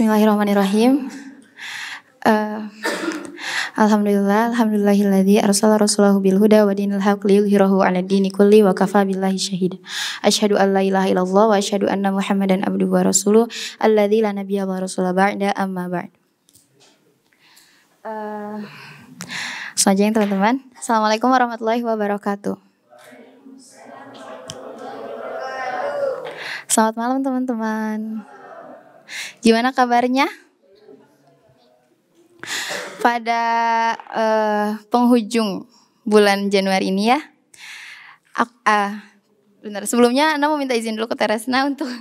Bismillahirrahmanirrahim. Alhamdulillahilladzi arsala rasulahu bil huda wa dinil haqq liyudhhirahu 'ala dini kulli wa kafa billahi syahida. Asyhadu an la ilaha illallah wa asyhadu anna Muhammadan abduhu wa rasuluh alladzi la nabiyya wa rasula ba'da amma ba'd. Selanjutnya teman-teman, Assalamualaikum warahmatullahi wabarakatuh. Selamat malam teman-teman. Gimana kabarnya? Pada penghujung bulan Januari ini ya. Bentar, sebelumnya Ana mau minta izin dulu ke Teresna untuk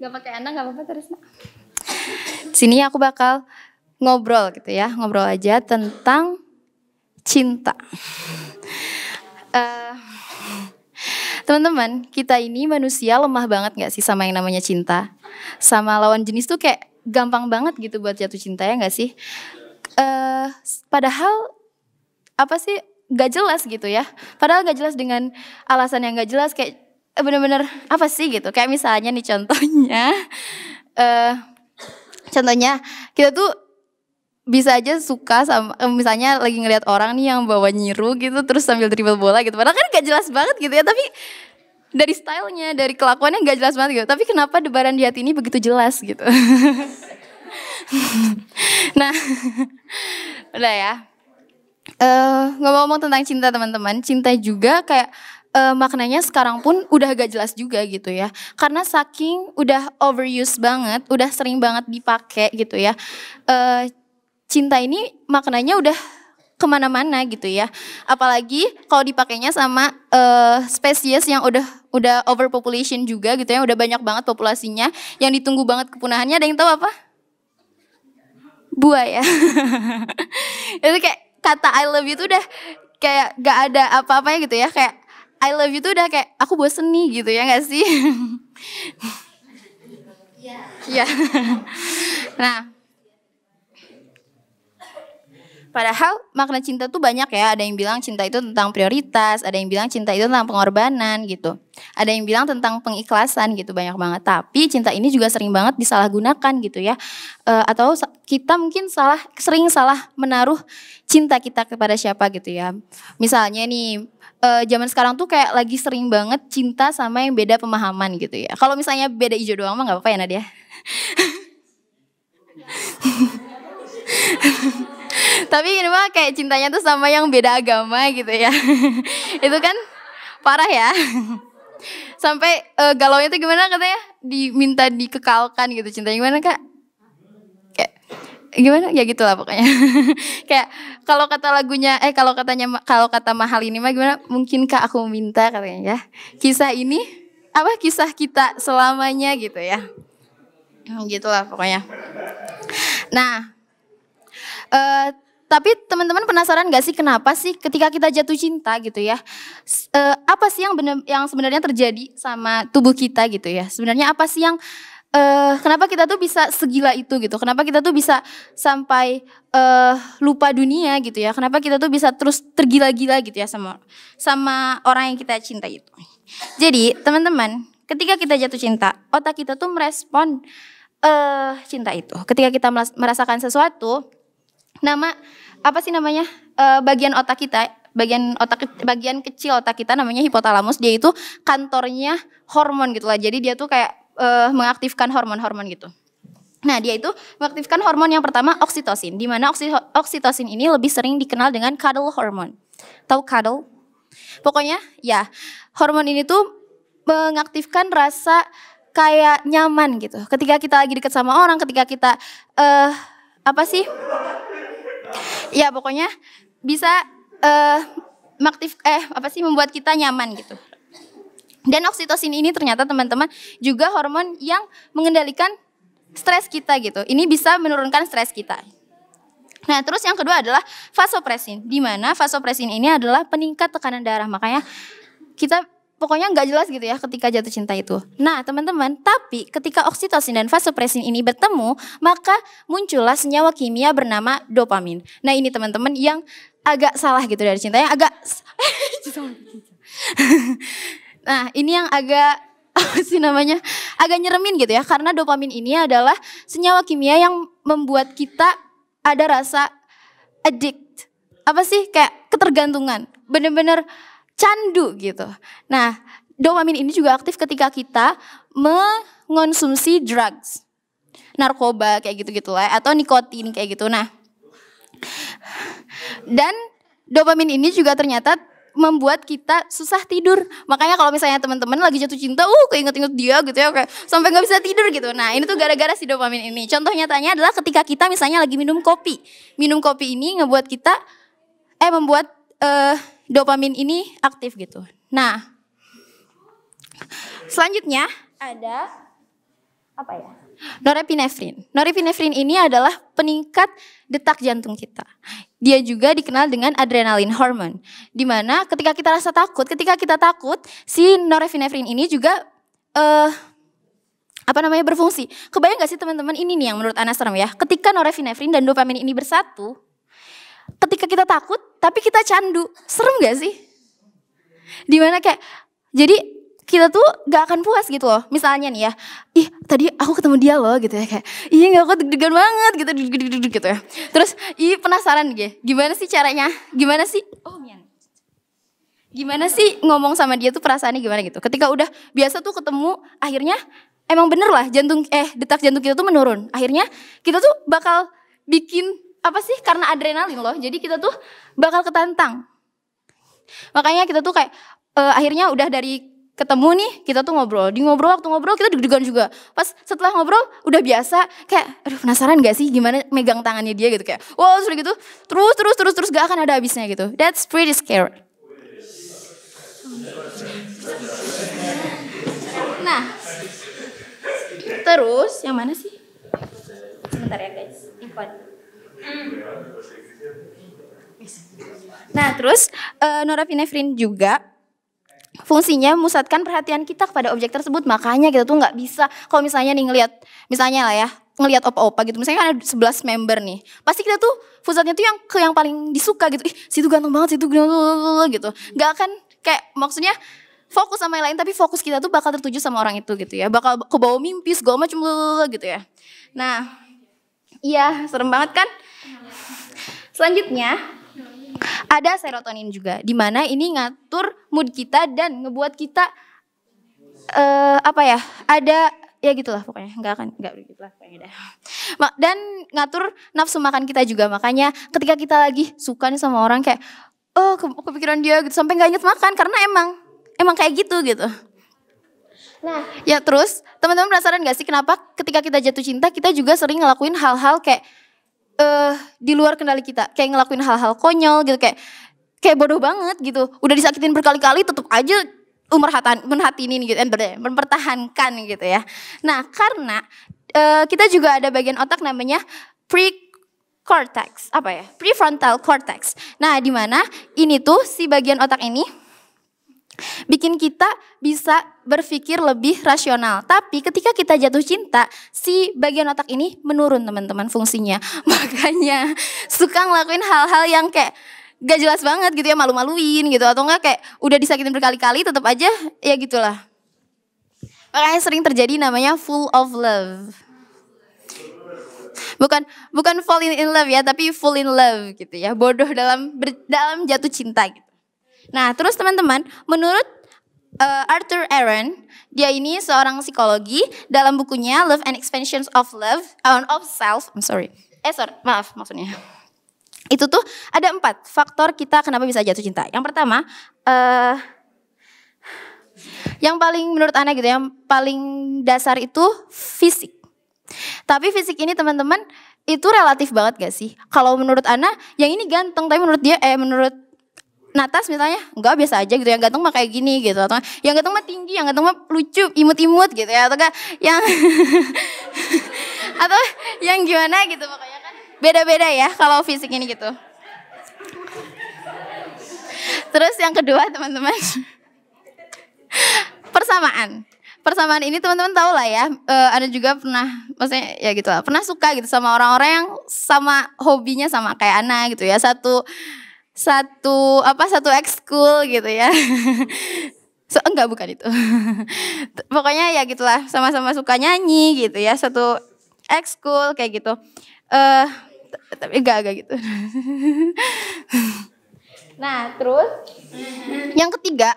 gak pakai Ana, gak apa-apa Teresna. Sini aku bakal ngobrol gitu ya, ngobrol aja tentang cinta. Teman-teman, kita ini manusia lemah banget gak sih sama yang namanya cinta? Sama lawan jenis tuh kayak gampang banget gitu buat jatuh cinta ya gak sih? Padahal apa sih gak jelas gitu ya. Padahal gak jelas dengan alasan yang gak jelas kayak bener-bener apa sih gitu. Kayak misalnya nih contohnya kita tuh bisa aja suka sama misalnya lagi ngeliat orang nih yang bawa nyiru gitu terus sambil dribble bola gitu. Padahal kan gak jelas banget gitu ya, tapi dari stylenya, dari kelakuannya gak jelas banget gitu. Tapi kenapa debaran di hati ini begitu jelas gitu. Nah, udah ya. Ngomong-ngomong tentang cinta teman-teman, cinta juga kayak maknanya sekarang pun udah gak jelas juga gitu ya. Karena saking udah overuse banget, udah sering banget dipakai gitu ya. Cinta ini maknanya udah kemana-mana gitu ya. Apalagi kalau dipakainya sama spesies yang udah overpopulation juga gitu ya. Udah banyak banget populasinya, yang ditunggu banget kepunahannya. Ada yang tahu apa? Buaya. Itu kayak kata I love you tuh udah kayak gak ada apa-apanya gitu ya. Kayak I love you tuh udah kayak aku bosen nih gitu ya gak sih? Iya. Nah, padahal makna cinta tuh banyak ya. Ada yang bilang cinta itu tentang prioritas, ada yang bilang cinta itu tentang pengorbanan gitu. Ada yang bilang tentang pengikhlasan gitu, banyak banget. Tapi cinta ini juga sering banget disalahgunakan gitu ya. Atau kita mungkin sering salah menaruh cinta kita kepada siapa gitu ya. Misalnya nih, zaman sekarang tuh kayak lagi sering banget cinta sama yang beda pemahaman gitu ya. Kalau misalnya beda ijo doang mah gak apa-apa ya Nadia. Tapi ini mah kayak cintanya tuh sama yang beda agama gitu ya. Itu kan parah ya. Sampai galaunya tuh gimana katanya? Diminta dikekalkan gitu cintanya. Gimana Kak? Kayak gimana? Ya gitulah pokoknya. Kayak kalau kata lagunya kalau kata Mahal ini mah gimana? Mungkinkah aku minta katanya ya. Kisah ini kisah kita selamanya gitu ya. Gitulah pokoknya. Nah, tapi teman-teman penasaran gak sih kenapa sih ketika kita jatuh cinta gitu ya, apa sih yang sebenarnya terjadi sama tubuh kita gitu ya? Sebenarnya apa sih yang kenapa kita tuh bisa segila itu gitu? Kenapa kita tuh bisa sampai lupa dunia gitu ya? Kenapa kita tuh bisa terus tergila-gila gitu ya sama orang yang kita cinta itu? Jadi teman-teman, ketika kita jatuh cinta, otak kita tuh merespon cinta itu. Ketika kita merasakan sesuatu, bagian otak kita, bagian kecil otak kita namanya hipotalamus. Dia itu kantornya hormon gitu lah. Jadi dia tuh kayak mengaktifkan hormon-hormon gitu. Nah, dia itu mengaktifkan hormon yang pertama oksitosin, di mana oksitosin ini lebih sering dikenal dengan cuddle hormone. Tahu cuddle? Pokoknya ya, hormon ini tuh mengaktifkan rasa kayak nyaman gitu. Ketika kita lagi dekat sama orang, ketika kita ya pokoknya bisa membuat kita nyaman gitu. Dan oksitosin ini ternyata teman-teman juga hormon yang mengendalikan stres kita gitu. Ini bisa menurunkan stres kita. Nah, terus yang kedua adalah vasopresin, di mana vasopresin ini adalah peningkat tekanan darah. Makanya kita pokoknya nggak jelas gitu ya ketika jatuh cinta itu. Nah teman-teman, tapi ketika oksitosin dan vasopresin ini bertemu, maka muncullah senyawa kimia bernama dopamin. Nah ini teman-teman yang agak salah gitu dari cintanya, Nah ini yang agak apa sih namanya, agak nyeremin gitu ya, karena dopamin ini adalah senyawa kimia yang membuat kita ada rasa addict, apa sih, kayak ketergantungan, bener-bener candu gitu. Nah, dopamin ini juga aktif ketika kita mengonsumsi drugs, narkoba kayak gitu-gitu lah, atau nikotin kayak gitu. Nah, dan dopamin ini juga ternyata membuat kita susah tidur. Makanya kalau misalnya teman-teman lagi jatuh cinta, keinget-inget dia gitu ya, kayak sampai nggak bisa tidur gitu. Nah, ini tuh gara-gara si dopamin ini. Contoh nyatanya adalah ketika kita misalnya lagi minum kopi. Minum kopi ini ngebuat kita membuat dopamin ini aktif gitu. Nah, selanjutnya ada apa ya? Norepinefrin. Norepinefrin ini adalah peningkat detak jantung kita. Dia juga dikenal dengan adrenalin hormone. Dimana ketika kita rasa takut, ketika kita takut, si norepinefrin ini juga berfungsi. Kebayang gak sih teman-teman, ini nih yang menurut Ana serem ya. Ketika norepinefrin dan dopamin ini bersatu, ketika kita takut, tapi kita candu. Serem gak sih? Dimana kayak, jadi kita tuh gak akan puas gitu loh. Misalnya nih ya, tadi aku ketemu dia loh gitu ya, kayak gak, aku deg-degan banget gitu ya. Terus penasaran gitu, gimana sih caranya, gimana sih ngomong sama dia tuh perasaannya gimana gitu. Ketika udah biasa tuh ketemu, akhirnya emang bener lah detak jantung kita tuh menurun. Akhirnya kita tuh bakal bikin apa sih, karena adrenalin loh, jadi kita tuh bakal ketantang. Makanya kita tuh kayak akhirnya udah dari ketemu nih, kita tuh waktu ngobrol kita deg-degan juga. Pas setelah ngobrol udah biasa, kayak aduh penasaran gak sih gimana megang tangannya dia gitu, kayak wow, sudah gitu terus gak akan ada habisnya gitu. That's pretty scary. Nah, terus yang mana sih? Sebentar ya guys, Nah, terus norepinefrin juga fungsinya memusatkan perhatian kita kepada objek tersebut. Makanya kita tuh nggak bisa, kalau misalnya nih ngelihat opa-opa gitu, misalnya kan ada 11 member nih, pasti kita tuh pusatnya tuh yang paling disuka gitu. Situ ganteng banget, situ gitu. Nggak akan kayak, maksudnya fokus sama yang lain, tapi fokus kita tuh bakal tertuju sama orang itu gitu ya, bakal kebawa mimpi segala macam gitu ya. Nah, iya serem banget kan. Selanjutnya ada serotonin juga, di mana ini ngatur mood kita dan ngebuat kita ada ya gitulah pokoknya, nggak begitulah pokoknya dah. Dan ngatur nafsu makan kita juga. Makanya ketika kita lagi suka nih sama orang, kayak kepikiran dia gitu sampai nggak inget makan, karena emang kayak gitu. Nah, ya terus teman-teman penasaran gak sih kenapa ketika kita jatuh cinta kita juga sering ngelakuin hal-hal kayak di luar kendali kita, kayak ngelakuin hal-hal konyol gitu, kayak bodoh banget gitu. Udah disakitin berkali-kali tetap aja merhatinin gitu, mempertahankan gitu ya. Nah, karena kita juga ada bagian otak namanya prefrontal cortex. Nah, di mana ini tuh si bagian otak ini bikin kita bisa berpikir lebih rasional. Tapi ketika kita jatuh cinta, si bagian otak ini menurun teman-teman fungsinya. Makanya suka ngelakuin hal-hal yang kayak gak jelas banget gitu ya, malu-maluin gitu. Atau enggak kayak udah disakitin berkali-kali tetap aja ya gitulah. Makanya sering terjadi namanya full of love. Bukan fall in love ya, tapi full in love gitu ya. Bodoh dalam jatuh cinta gitu. Nah, terus teman-teman, menurut Arthur Aron, dia ini seorang psikologi, dalam bukunya Love and Expansion of Self, maksudnya. Itu tuh ada 4 faktor kita kenapa bisa jatuh cinta. Yang pertama, yang paling menurut Ana gitu, yang paling dasar itu fisik. Tapi fisik ini teman-teman itu relatif banget gak sih? Kalau menurut Ana, yang ini ganteng, tapi menurut dia, menurut Natas misalnya, enggak biasa aja gitu, yang ganteng mah kayak gini gitu, atau yang ganteng mah tinggi, yang ganteng mah lucu, imut-imut gitu ya, atau enggak yang atau yang gimana gitu, makanya kan beda-beda ya kalau fisik ini gitu. Terus yang kedua teman-teman, persamaan ini teman-teman tahu lah ya, ada juga pernah, maksudnya ya gitu lah, pernah suka gitu sama orang-orang yang sama hobinya sama kayak Ana gitu ya, satu ekskul gitu ya. Enggak, bukan itu. Pokoknya ya gitulah, sama-sama suka nyanyi gitu ya, satu ekskul kayak gitu. Tapi enggak gitu. Nah, terus yang ketiga,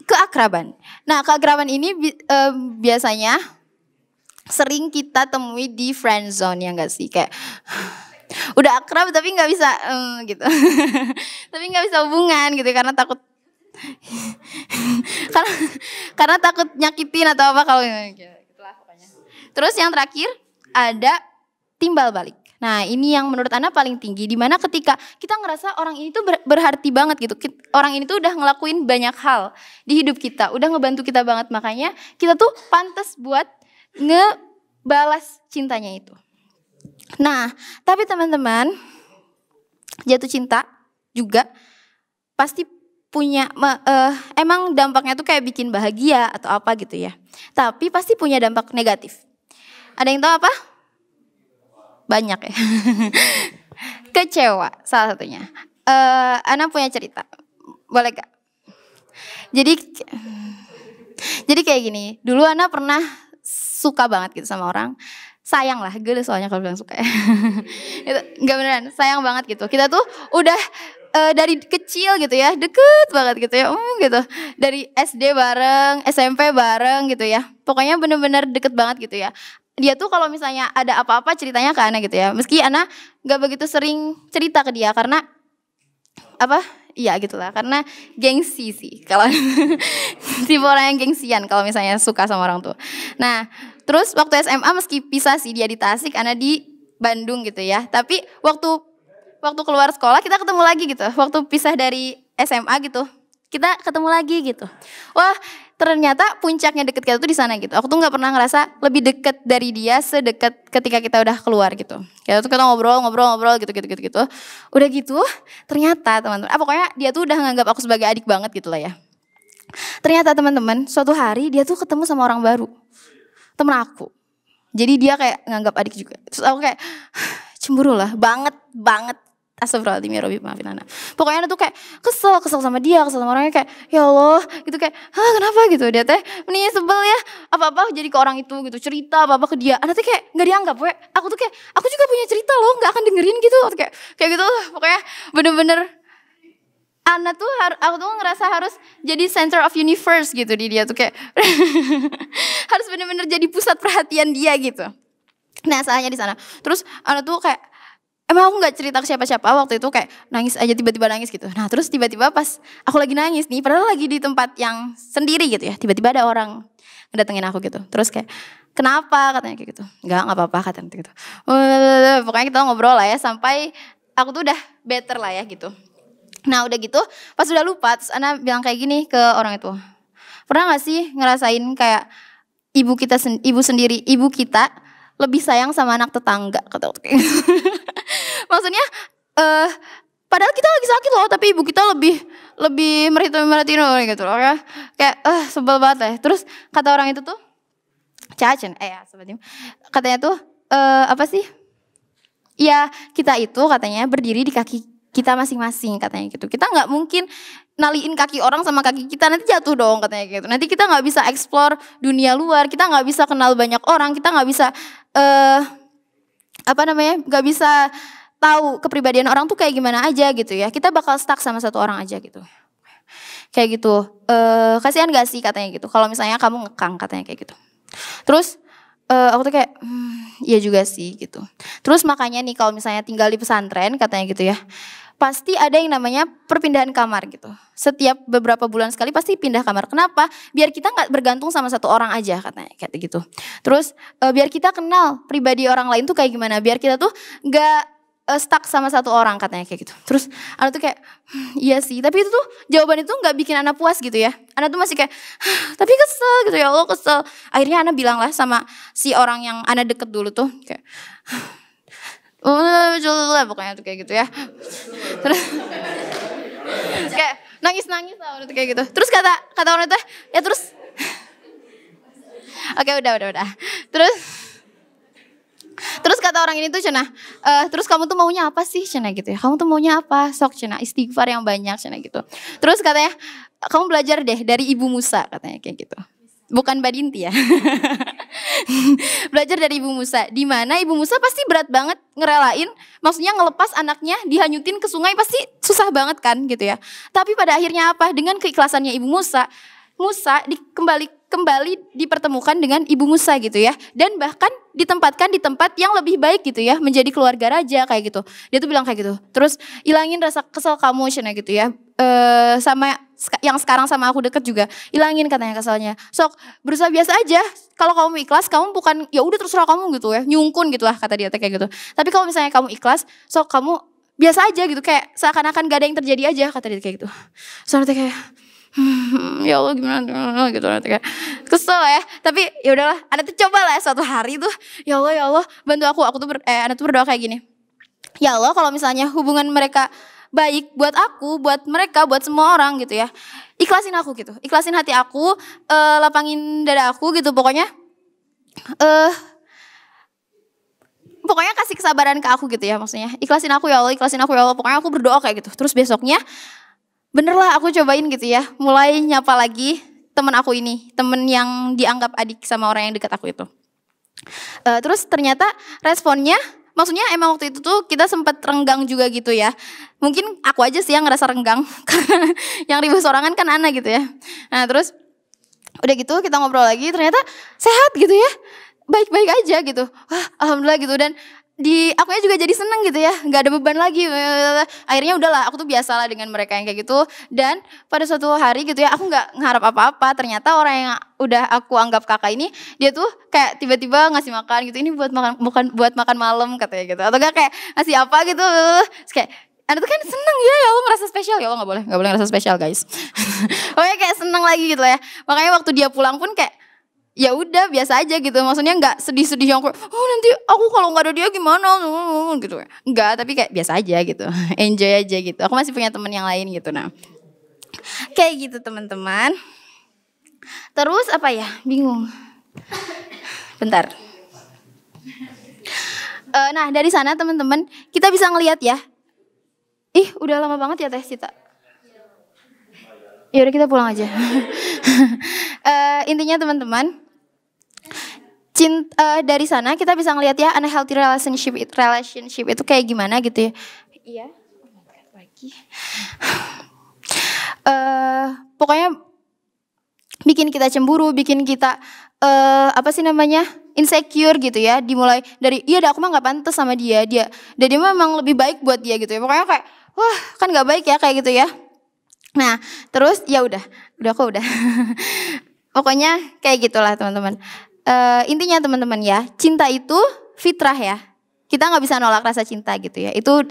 keakraban. Nah, keakraban ini biasanya sering kita temui di friend zone, ya enggak sih? Kayak udah akrab tapi nggak bisa gitu. Tapi nggak bisa hubungan gitu karena takut karena takut nyakitin atau apa kalau gitulah pokoknya. Terus yang terakhir ada timbal balik. Nah, ini yang menurut Ana paling tinggi, di mana ketika kita ngerasa orang ini tuh berarti banget gitu. Orang ini tuh udah ngelakuin banyak hal di hidup kita, udah ngebantu kita banget, makanya kita tuh pantas buat ngebalas cintanya itu. Nah, tapi teman-teman, jatuh cinta juga pasti punya emang dampaknya tuh kayak bikin bahagia atau apa gitu ya. Tapi pasti punya dampak negatif. Ada yang tahu apa? Banyak ya. Kecewa salah satunya. Ana punya cerita. Boleh gak? Jadi kayak gini. Dulu Ana pernah suka banget gitu sama orang. Sayang lah, gue soalnya kalau bilang suka ya. Itu nggak beneran, sayang banget gitu. Kita tuh udah dari kecil gitu ya, deket banget gitu ya, gitu. Dari SD bareng, SMP bareng gitu ya. Pokoknya bener-bener deket banget gitu ya. Dia tuh kalau misalnya ada apa-apa ceritanya ke Ana gitu ya. Meski Ana nggak begitu sering cerita ke dia karena apa? Iya gitulah, karena gengsi sih. Kalau tipe orang yang gengsian kalau misalnya suka sama orang tuh. Nah, terus waktu SMA meski pisah sih, dia di Tasik, Ana di Bandung gitu ya. Tapi waktu keluar sekolah kita ketemu lagi gitu. Waktu pisah dari SMA gitu, kita ketemu lagi gitu. Wah, ternyata puncaknya deket kita tuh di sana gitu. Aku tuh nggak pernah ngerasa lebih deket dari dia sedekat ketika kita udah keluar gitu. Kita tuh ngobrol gitu. Udah gitu, ternyata teman-teman, pokoknya dia tuh udah nganggap aku sebagai adik banget gitu lah ya. Ternyata teman-teman, suatu hari dia tuh ketemu sama orang baru, temen aku. Jadi dia kayak nganggap adik juga. Terus aku kayak cemburu lah, banget. Astagfirullahaladzim ya Robi, maafin Ana. Pokoknya Ana tuh kayak kesel sama dia, kesel sama orangnya, kayak ya Allah gitu, kayak kenapa gitu. Dia teh nih sebel ya, apa-apa jadi ke orang itu gitu, cerita apa-apa ke dia. Ana tuh kayak gak dianggap, aku tuh kayak aku juga punya cerita loh, gak akan dengerin gitu. Kayak gitu, pokoknya bener-bener Ana tuh aku tuh ngerasa harus jadi center of universe gitu di dia tuh, kayak harus bener-bener jadi pusat perhatian dia gitu. Nah, salahnya di sana. Terus Ana tuh kayak emang aku gak cerita ke siapa-siapa, waktu itu kayak nangis aja, tiba-tiba nangis gitu. Nah terus tiba-tiba pas aku lagi nangis nih, padahal lagi di tempat yang sendiri gitu ya, tiba-tiba ada orang ngedatengin aku gitu. Terus kayak kenapa katanya kayak gitu. Enggak apa-apa katanya gitu. Pokoknya kita ngobrol lah ya, sampai aku tuh udah better lah ya gitu. Nah udah gitu, pas udah lupa, terus Ana bilang kayak gini ke orang itu. Pernah gak sih ngerasain kayak ibu kita lebih sayang sama anak tetangga, kata aku kayak gitu. Maksudnya padahal kita lagi sakit loh, tapi ibu kita lebih merhatiin gitu loh ya. Kayak sebel banget ya. Terus kata orang itu tuh Cacen, sobatnya. Katanya tuh apa sih? Ya kita itu katanya berdiri di kaki kita masing-masing katanya gitu. Kita nggak mungkin naliin kaki orang sama kaki kita, nanti jatuh dong katanya gitu. Nanti kita nggak bisa explore dunia luar, kita nggak bisa kenal banyak orang, kita nggak bisa nggak bisa tahu kepribadian orang tuh kayak gimana aja gitu ya. Kita bakal stuck sama satu orang aja gitu. Kayak gitu. Kasihan gak sih katanya gitu. Kalau misalnya kamu ngekang katanya kayak gitu. Terus aku tuh kayak iya juga sih gitu. Terus makanya nih kalau misalnya tinggal di pesantren katanya gitu ya, pasti ada yang namanya perpindahan kamar gitu. Setiap beberapa bulan sekali pasti pindah kamar. Kenapa? Biar kita gak bergantung sama satu orang aja katanya kayak gitu. Terus biar kita kenal pribadi orang lain tuh kayak gimana. Biar kita tuh gak stuck sama satu orang katanya kayak gitu. Terus Ana tuh kayak iya sih. Tapi itu tuh jawaban itu gak bikin Ana puas gitu ya. Ana tuh masih kayak tapi kesel gitu ya Allah, kesel. Akhirnya Ana bilang lah sama si orang yang Ana deket dulu tuh kayak pokoknya tuh kayak gitu ya. Terus kayak nangis lah tuh kayak gitu. Terus kata orang itu ya terus Terus kata orang ini tuh cenah, terus kamu tuh maunya apa sih cenah gitu ya. Kamu tuh maunya apa? Sok cenah istighfar yang banyak cenah gitu. Terus katanya kamu belajar deh dari Ibu Musa katanya kayak gitu. Bukan Mbak Dinti ya. Belajar dari Ibu Musa. Di mana Ibu Musa pasti berat banget ngerelain, maksudnya ngelepas anaknya dihanyutin ke sungai pasti susah banget kan gitu ya. Tapi pada akhirnya apa? Dengan keikhlasannya Ibu Musa, Musa kembali dipertemukan dengan Ibu Musa gitu ya. Dan bahkan ditempatkan di tempat yang lebih baik gitu ya, menjadi keluarga raja kayak gitu. Dia tuh bilang kayak gitu. Terus ilangin rasa kesel kamu Shana gitu ya. Sama yang sekarang sama aku deket juga, ilangin katanya keselnya. Sok berusaha biasa aja. Kalau kamu ikhlas, kamu bukan ya udah terserah kamu gitu ya, nyungkun gitu lah kata dia kayak gitu. Tapi kalau misalnya kamu ikhlas, sok kamu biasa aja gitu, kayak seakan-akan gak ada yang terjadi aja kata dia kayak gitu. Soalnya kayak ya Allah gimana gitu nanti kayak kesel ya. Tapi ya udahlah, Ana tuh coba lah suatu hari tuh, ya Allah bantu aku tuh Ana tuh berdoa kayak gini. Ya Allah kalau misalnya hubungan mereka baik buat aku, buat mereka, buat semua orang gitu ya. Ikhlasin aku gitu, ikhlasin hati aku, lapangin dada aku gitu pokoknya. Pokoknya kasih kesabaran ke aku gitu ya maksudnya. Ikhlasin aku ya Allah, ikhlasin aku ya Allah. Pokoknya aku berdoa kayak gitu. Terus besoknya bener lah aku cobain gitu ya. Mulai nyapa lagi temen aku ini, temen yang dianggap adik sama orang yang dekat aku itu. Terus ternyata responnya, maksudnya emang waktu itu tuh kita sempat renggang juga gitu ya. Mungkin aku aja sih yang ngerasa renggang karena yang ribut sorangan kan Ana gitu ya. Nah terus udah gitu kita ngobrol lagi, ternyata sehat gitu ya, baik-baik aja gitu. Wah alhamdulillah gitu. Dan akunya juga jadi seneng gitu ya, nggak ada beban lagi. Akhirnya udahlah, aku tuh biasalah dengan mereka yang kayak gitu. Dan pada suatu hari gitu ya, aku nggak ngeharap apa-apa. Ternyata orang yang udah aku anggap kakak ini, dia tuh kayak tiba-tiba ngasih makan gitu. Ini buat makan, bukan buat makan malam katanya gitu. Atau kayak ngasih apa gitu. Terus kayak Anda tuh kan seneng ya Allah ngerasa spesial. Ya Allah nggak boleh ngerasa spesial guys. Pokoknya kayak seneng lagi gitu lah ya. Makanya waktu dia pulang pun kayak ya udah biasa aja gitu, maksudnya nggak sedih-sedih yang kayak nanti aku kalau nggak ada dia gimana gitu, nggak, tapi kayak biasa aja gitu. Enjoy aja gitu. Aku masih punya teman yang lain gitu. Nah kayak gitu teman-teman. Terus apa ya, bingung bentar. Nah dari sana teman-teman kita bisa ngelihat ya, udah lama banget ya Teh Sita. Ya udah kita pulang aja. Intinya teman-teman, dari sana kita bisa ngelihat ya unhealthy relationship itu kayak gimana gitu ya. Iya. Lagi. Pokoknya bikin kita cemburu, bikin kita insecure gitu ya. Dimulai dari aku mah nggak pantas sama dia, dan dia memang lebih baik buat dia gitu ya. Pokoknya kayak wah kan nggak baik ya kayak gitu ya. Nah terus ya udah kok udah. Pokoknya kayak gitulah teman-teman. Intinya teman-teman ya, cinta itu fitrah ya. Kita nggak bisa nolak rasa cinta gitu ya. Itu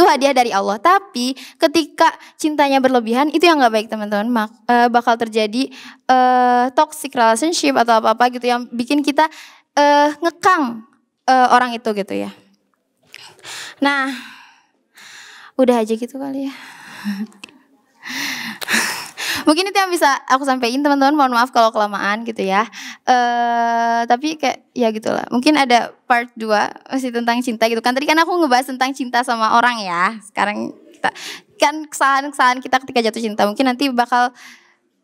hadiah dari Allah. Tapi ketika cintanya berlebihan itu yang nggak baik teman-teman. Bakal terjadi toxic relationship atau apa-apa gitu yang bikin kita ngekang orang itu gitu ya. Nah, udah aja gitu kali ya. Mungkin itu yang bisa aku sampaikan teman-teman, mohon maaf kalau kelamaan gitu ya. Tapi kayak ya gitulah. Mungkin ada part 2 masih tentang cinta gitu kan. Tadi kan aku ngebahas tentang cinta sama orang ya. Sekarang kita kan kesalahan kita ketika jatuh cinta. Mungkin nanti bakal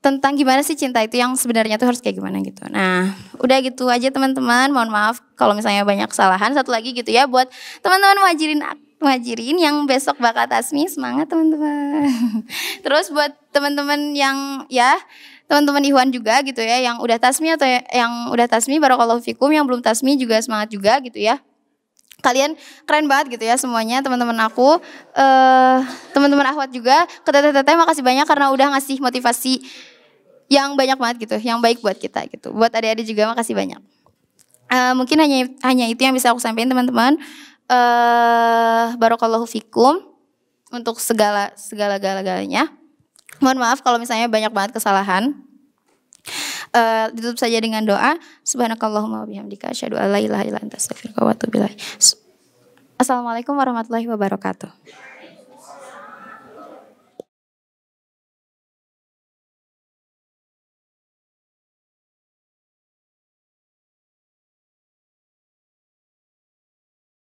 tentang gimana sih cinta itu yang sebenarnya tuh harus kayak gimana gitu. Nah, udah gitu aja teman-teman. Mohon maaf kalau misalnya banyak kesalahan. Satu lagi gitu ya buat teman-teman muhajirin yang besok bakal tasmi, semangat teman-teman. Terus buat teman-teman yang teman-teman Ikhwan juga gitu ya yang udah tasmi atau yang udah tasmi barakallahu fikum, yang belum tasmi juga semangat juga gitu ya. Kalian keren banget gitu ya semuanya teman-teman aku, teman-teman akhwat juga, ke teteh-teteh makasih banyak karena udah ngasih motivasi yang banyak banget gitu, yang baik buat kita gitu. Buat adik-adik juga makasih banyak. Mungkin hanya itu yang bisa aku sampaikan teman-teman. Barakallahu fikum untuk segala-galanya. Mohon maaf kalau misalnya banyak banget kesalahan. Ditutup saja dengan doa. Subhanakallahumma wa bihamdika asyhadu an la ilaha illa anta astaghfiruka wa atubu ilaik. Assalamualaikum warahmatullahi wabarakatuh.